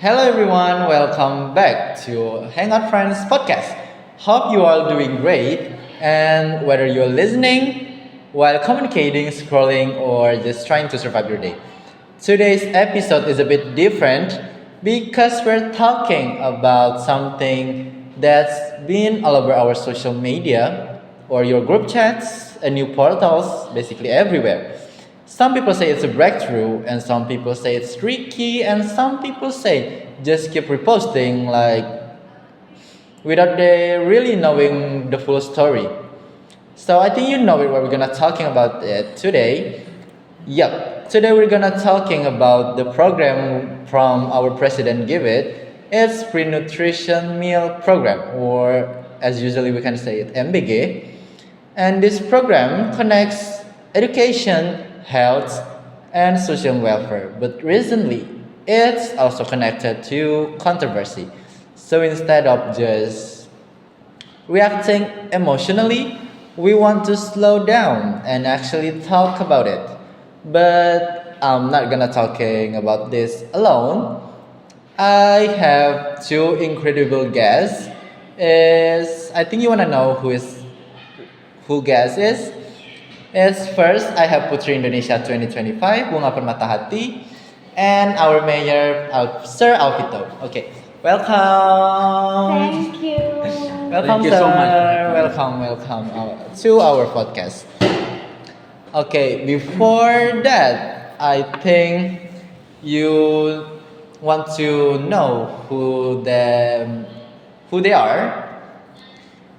Hello everyone, welcome back to Hangout Friends podcast. Hope you all doing great and whether you're listening while communicating, scrolling or just trying to survive your day. Today's episode is a bit different because we're talking about something that's been all over our social media or your group chats and new portals basically everywhere. Some people say it's a breakthrough, and some people say it's tricky, and some people say just keep reposting like without they really knowing the full story. So I think you know it what we're gonna talking about it today. Yep. Today we're gonna talking about the program from our president give it. It's pre-nutrition meal program or as usually we can say it MBG. And this program connects education, health, and social welfare. But recently, it's also connected to controversy. So instead of just reacting emotionally, we want to slow down and actually talk about it. But I'm not gonna talking about this alone. I have two incredible guests. Is I think you wanna know who guest is? Is first I have Putri Indonesia 2025 Bunga Permata Hati and our mayor Sir Alvito. Okay, welcome. Thank you. Welcome, Thank you sir. so much for having me. Welcome to our podcast. Okay, before that, I think you want to know who they are,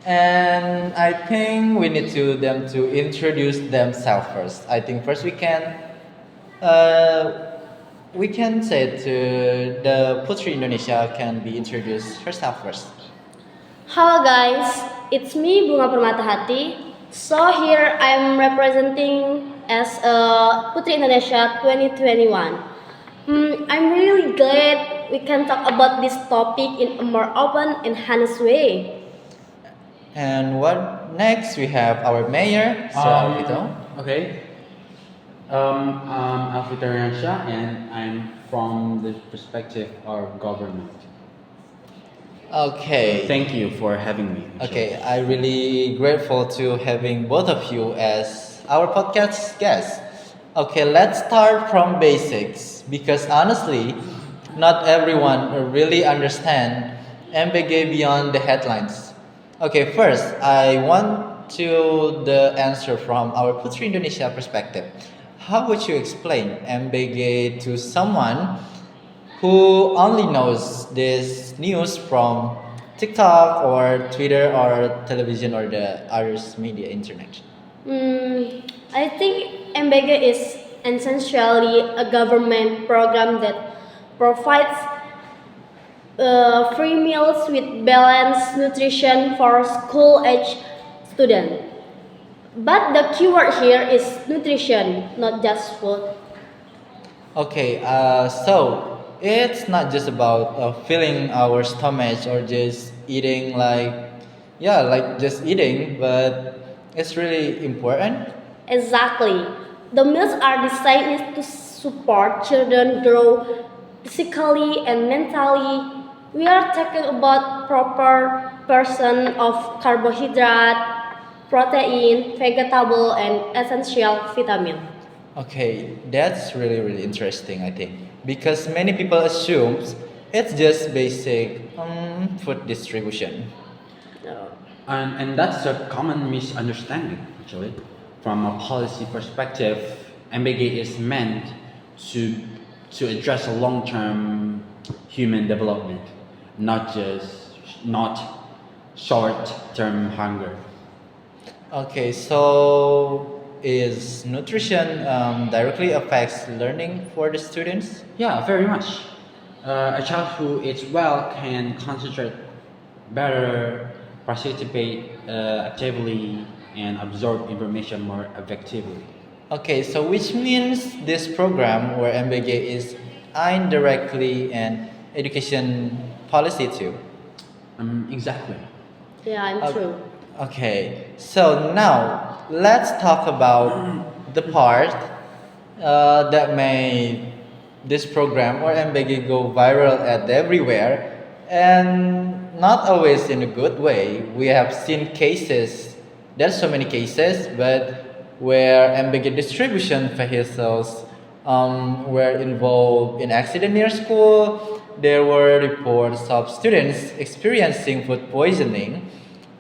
and I think we need to them to introduce themselves first. I think first we can say to the Putri Indonesia can be introduced herself first. Hello guys, it's me Bunga Permata Hati. So here I'm representing as Putri Indonesia 2021. I'm really glad we can talk about this topic in a more open and honest way. And what next we have our mayor, Sir Alvito. Okay. I'm Alvito Heriansyah and I'm from the perspective of government. Okay. Thank you for having me. Okay, I really grateful to having both of you as our podcast guests. Okay, let's start from basics because honestly, not everyone really understand MBG beyond the headlines. Okay, first I want to the answer from our Putri Indonesia perspective. How would you explain MBG to someone who only knows this news from TikTok or Twitter or television or the others media internet? I think MBG is essentially a government program that provides free meals with balanced nutrition for school-age students. But the keyword here is nutrition, not just food. Okay, so it's not just about filling our stomach or just eating like just eating, but it's really important. Exactly. The meals are designed to support children grow physically and mentally. We are talking about proper portion of carbohydrate, protein, vegetable, and essential vitamin. Okay, that's really interesting. I think because many people assume it's just basic food distribution. And that's a common misunderstanding actually. From a policy perspective, MBG is meant to to address a long-term human development, not short-term hunger. Okay, so is nutrition directly affects learning for the students? Yeah, very much. A child who eats well can concentrate better, participate actively, and absorb information more effectively. Okay, so which means this program where MBG is indirectly an education policy too. Exactly. Yeah, I'm Uh, true. okay, so now let's talk about the part that may this program or MBG go viral at everywhere, and not always in a good way. We have seen cases, there's so many cases, but where MBG distribution vehicles were involved in accident near school. There were reports of students experiencing food poisoning,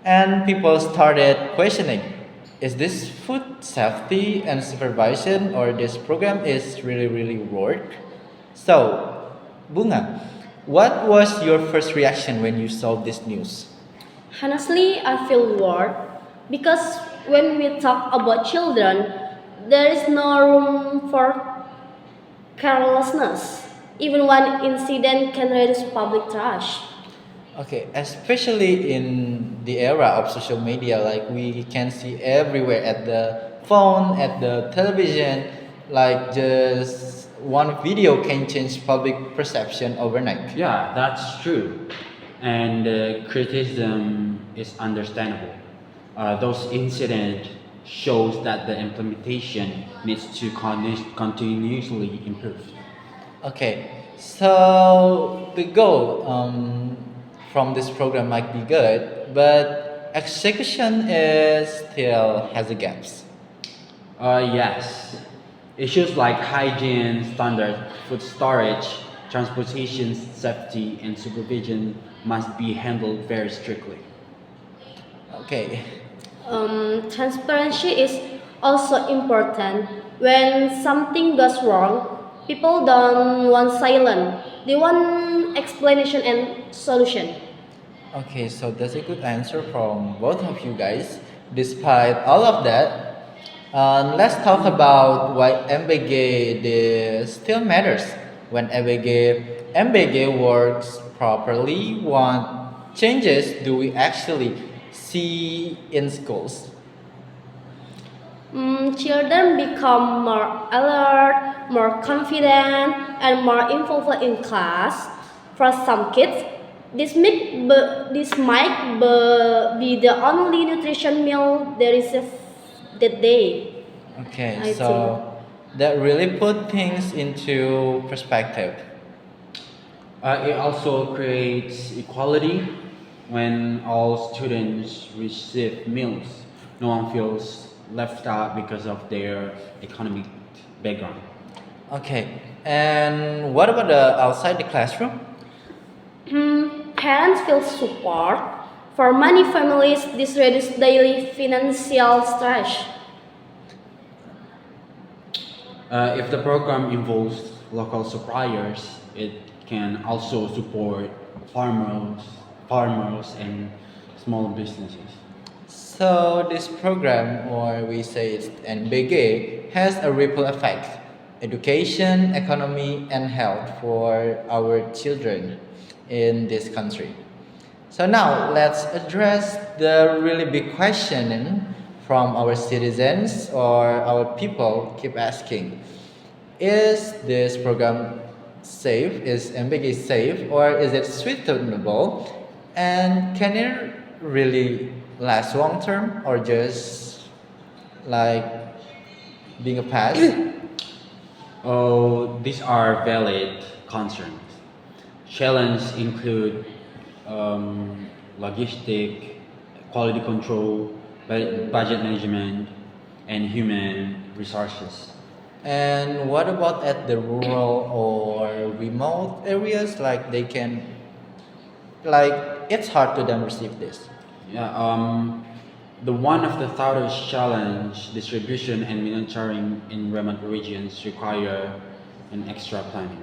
and people started questioning, is this food safety and supervision, or this program is really work? So, Bunga, what was your first reaction when you saw this news? Honestly, I feel worried because when we talk about children, there is no room for carelessness. Even one incident can reduce public trust. Okay, especially in the era of social media, like we can see everywhere at the phone, at the television, like just one video can change public perception overnight. Yeah, that's true. And criticism is understandable. Those incidents shows that the implementation needs to continuously improve. Okay, so the goal from this program might be good, but execution is still has a gaps. Yes, issues like hygiene, standard food storage, transportation safety, and supervision must be handled very strictly. Okay, Transparency is also important. When something goes wrong, people don't want silence. They want explanation and solution. okay, so that's a good answer from both of you guys. Despite all of that, let's talk about why MBG still matters. When MBG works properly, what changes do we actually see in schools? Children become more alert, more confident, and more involved in class. For some kids, this might be the only nutrition meal they receive that day. Okay, I think. so that really put things into perspective. It also creates equality when all students receive meals. No one feels left out because of their economic background. Okay, and what about the outside the classroom? Parents feel support. For many families, this reduces daily financial stress. If the program involves local suppliers, it can also support farmers, farmers and small businesses. So this program, or we say it's NBG, has a ripple effect: education, economy, and health for our children in this country. So now let's address the really big question from our citizens or our people keep asking: is this program safe? Is MBG safe, or is it sustainable? And can it really last long term, or just like being a past? Oh, these are valid concerns. Challenges include logistic, quality control, budget management, and human resources. And what about at the rural or remote areas? Like they can, like it's hard to them receive this. Yeah, the one of the thousand challenge distribution and monitoring in remote regions require an extra planning.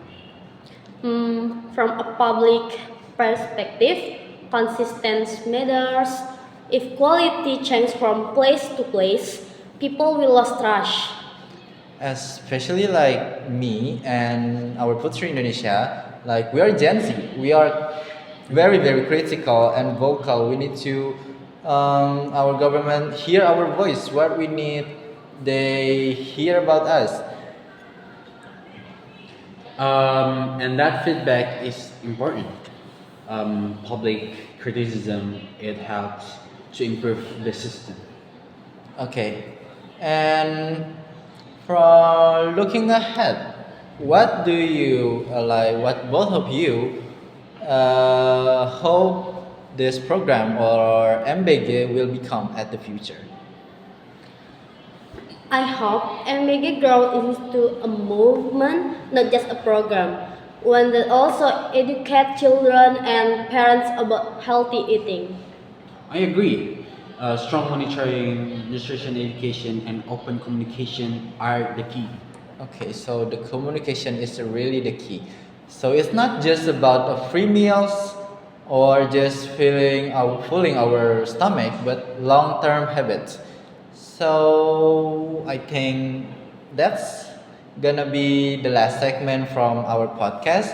From a public perspective, consistency matters. If quality changes from place to place, people will lose trust. Especially like me and our Putri Indonesia, like we are Gen Z, we are very critical and vocal. We need to our government hear our voice. What we need, they hear about us. And that feedback is important. Public criticism it helps to improve the system. Okay, and from looking ahead, what do you like? What both of you hope this program or MBG will become at the future? I hope MBG grows into a movement, not just a program, one that also educates children and parents about healthy eating. I agree. Strong monitoring, nutrition education, and open communication are the key. Okay, so the communication is really the key. So it's not just about free meals or just filling our stomach, but long-term habits. So I think that's gonna be the last segment from our podcast.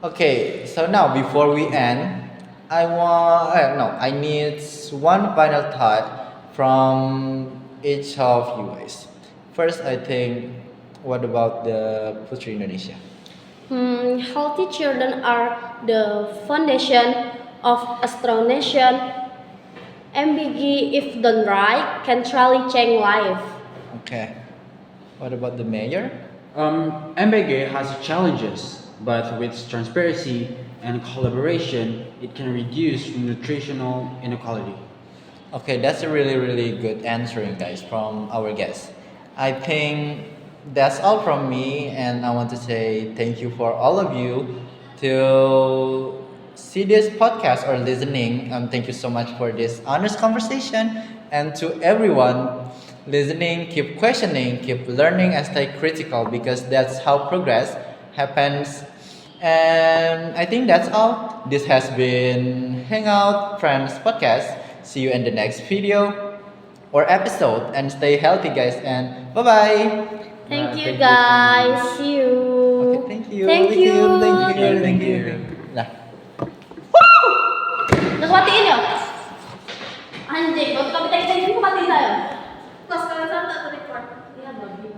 Okay, so now before we end, I need one final thought from each of you guys. First, I think, what about the Putri Indonesia? Healthy children are the foundation of a strong nation. MBG, if done right, can truly change life. Okay, what about the mayor? MBG has challenges, but with transparency and collaboration, it can reduce nutritional inequality. Okay, that's a really, really good answering, guys, from our guests. I think that's all from me, and I want to say thank you for all of you to see this podcast or listening. Thank you so much for this honest conversation, and to everyone listening, keep questioning, keep learning, and stay critical because that's how progress happens. And I think that's all. This has been Hangout Friends Podcast. See you in the next video or episode. And stay healthy, guys. And bye bye. Thank you Thank you so guys. much. See you. Okay, thank you. Thank you. Thank you. Lah. Terus matiin ya? Anjing, waktu kami tanya-tanya ini matiin saya. Kos kalian tak record. Iya, bagus.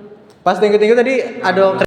Pas tinggi-tinggi tadi ada